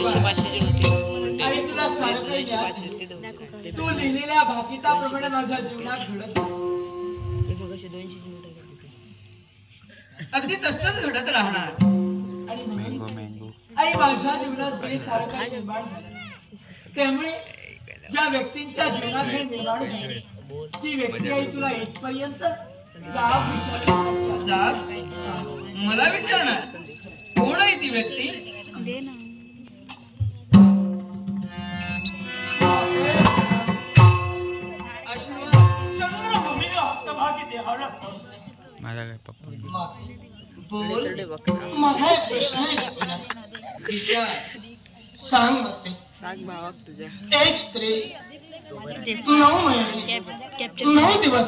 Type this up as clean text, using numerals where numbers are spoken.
आणि तुला सारखं तू लिहिलेल्या भाकिताप्रमाणे माझ्या जीवनात घडत अगदी तसंच घडत राहणार. आणि आई माझ्या जीवनात जे सारं काही निर्माण झालं त्यामुळे ज्या व्यक्तींच्या जीवनात हे निर्माण झाले ती व्यक्ती आई तुला इथपर्यंत जाब विचारली. जाब मला विचारणार? कोण आहे ती व्यक्ती? दे ना. माझा काय पप्पा बोल. माझा एक प्रश्न आहे. सांग मग ते. सांग भावा तुझ्या. एक स्त्री 9 महिने 9 दिवस